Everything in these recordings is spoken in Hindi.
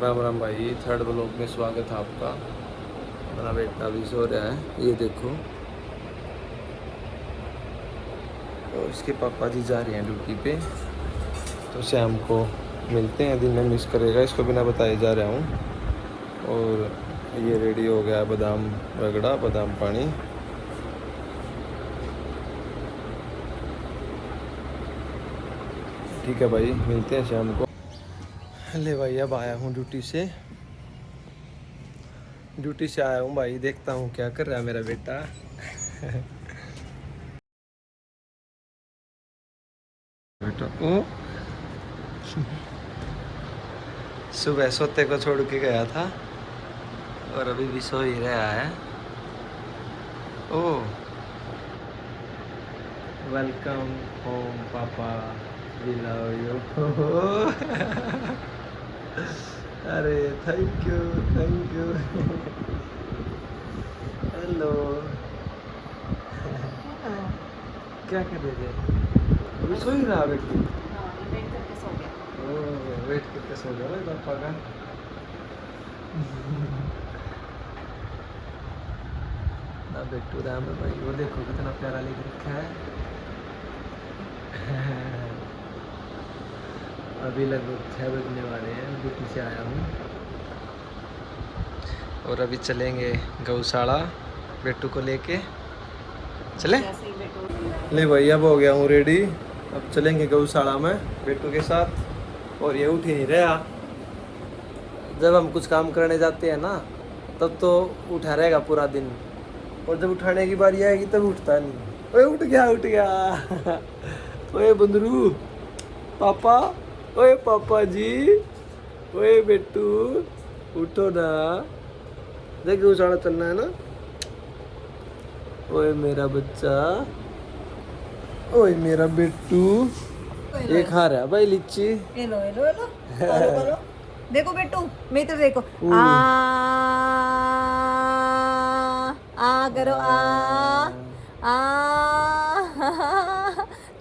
राम राम भाई, थर्ड ब्लॉक में स्वागत है आपका। मेरा बेटा भी सो रहा है, ये देखो। और इसके पापा जी जा रहे हैं ड्यूटी पे, तो शाम को मिलते हैं। दिन में मिस करेगा, इसको बिना बताए जा रहा हूँ। और ये रेडी हो गया बादाम रगड़ा, बादाम पानी। ठीक है भाई, मिलते हैं शाम को। ले भाई, अब आया हूँ ड्यूटी से आया हूँ भाई। देखता हूँ क्या कर रहा है मेरा बेटा। बेटा ओ सुबह सोते को छोड़ के गया था और अभी भी सो ही रहा है। ओ वेलकम होम पापा, वी लव यू। अरे thank you, thank you. Hello. क्या कर रहे थे? अभी सो ही रहा बेटी? वेट करके सो गया। ओह, वेट करके सो गया भाई पापा का। ना बेटू राम है भाई, वो देखो कितना प्यारा लिख रखा है। अभी लगभग 6 बजने वाले हैं, ड्यूटी से आया हूँ और अभी चलेंगे गौशाला बेटू को लेके। चले ले भाई, अब हो गया हूँ रेडी। अब चलेंगे गौशाला में बेटू के साथ। और ये उठ ही नहीं रहा। जब हम कुछ काम करने जाते हैं ना, तब तो उठा रहेगा पूरा दिन, और जब उठाने की बारी आएगी तब उठता नहीं। ओए उठ गया, उठ गया। ओए बंदरू पापा, ओए पापा जी, ओए बेटू उठो ना। देख गौशाला चलना है ना। ओए मेरा बच्चा, ओए मेरा बेटू। ये खा रहा है भाई लीची। हेलो हेलो हेलो करो करो। देखो बेटू, मैं तो देखो आ करो आ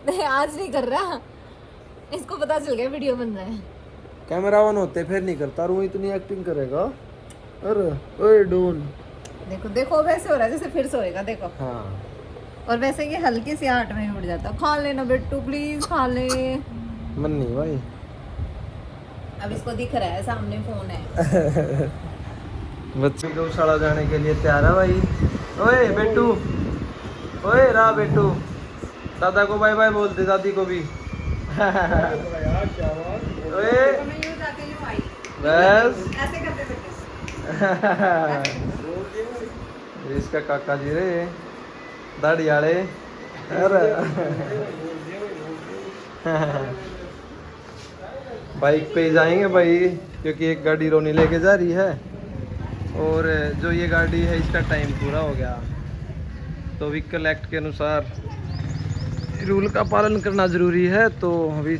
नहीं, आज नहीं कर रहा। इसको पता चल गया वीडियो बन रहा है। कैमरा ऑन होते फिर नहीं करता, रू इतनी एक्टिंग करेगा। अरे ओए डोन। देखो देखो, वैसे हो रहा है जैसे फिर सोएगा, देखो। हाँ, और वैसे ये हल्की सी आहट में उठ जाता। खा लेना बेटू, प्लीज खा ले। मन नहीं भाई। अब इसको दिख रहा है सामने फोन है। बच्चे गौशाला जाने के लिए तैयार है भाई। ओए बेटू, ओए रहा बेटू। दादा को बाय बाय बोल दे, दादी को भी। ओए बस। ऐसे करते बेटे। इसका काका जी रे, दाढ़ी वाले। अरे बाइक पे ही जाएंगे भाई, क्योंकि एक गाड़ी रोनी लेके जा रही है। और जो ये गाड़ी है इसका टाइम पूरा हो गया, तो व्हीकल एक्ट के अनुसार रूल का पालन करना ज़रूरी है। तो अभी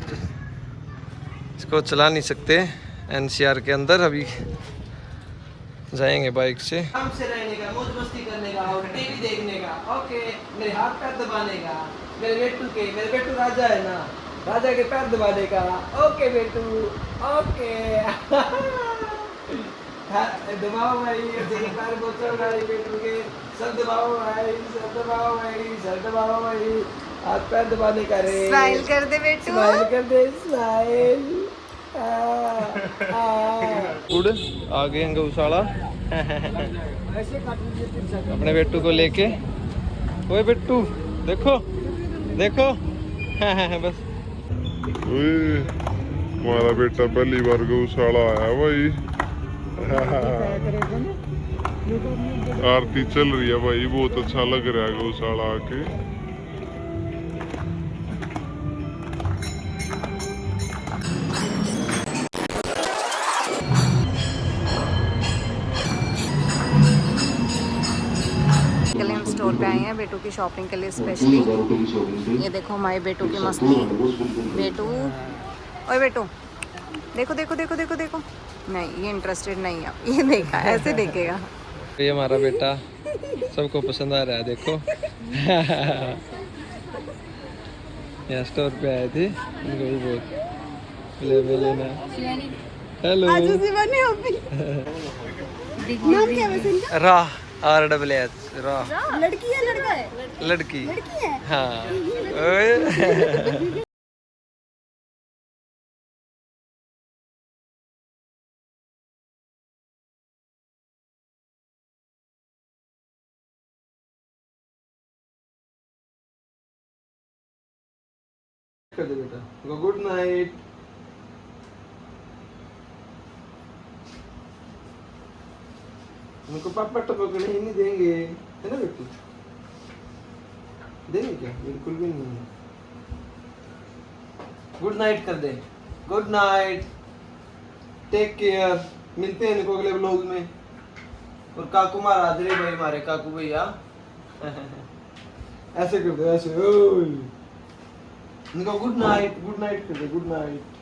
इसको चला नहीं सकते एनसीआर के अंदर। अभी जाएंगे बाइक से। आराम से रहने का, मौज मस्ती करने का और टीवी देखने का। ओके, मेरे हाथ पैर दबाने का। मेरे बेटू राजा है ना, राजा के पैर दबाने का। ओके बेटू, ओके। दबाओ भाई, पैर बोचो भाई बेटू के। सब दबाओ भाई, सब दबाओ भाई, सब दबाओ भाई। हाथ पैर दबाने का रे। स्माइल कर दे बेटू, स्माइल कर दे, स्माइल। गुड, आ गए हैं गौशाला अपने बेटू को लेके। ओए बेटू देखो देखो। बस हमारा बेटा पहली बार गौशाला आया भाई। आरती चल रही है भाई, बहुत अच्छा लग रहा है गौशाला आके। हम स्टोर पे आए हैं बेटू की शॉपिंग के लिए स्पेशली। ये देखो हमारे बेटू की मस्ती। बेटू, ओए बेटू, देखो देखो देखो देखो देखो। नहीं, ये इंटरेस्टेड नहीं है, ये देखा ऐसे देखेगा। ये हमारा बेटा सबको पसंद आ रहा है, देखो। यहाँ स्टोर पे आए थे, इनको भी बहुत ले लेना। हेलो आज उसी बने अभी। नाम क्या है वैसे इनका? राह RWS राह लड़की है लड़का है? लड़की लड़की है। हाँ ओए कर दे बेटा गुड नाइट उनको पापा टपकने ही नहीं देंगे है ना बेटू देंगे क्या बिल्कुल भी नहीं गुड नाइट कर दे गुड नाइट टेक केयर मिलते हैं इनको अगले व्लॉग में और काकू महाराज रे भाई हमारे काकू भैया ऐसे कर दो ऐसे ओए इनको गुड नाइट कर दे गुड नाइट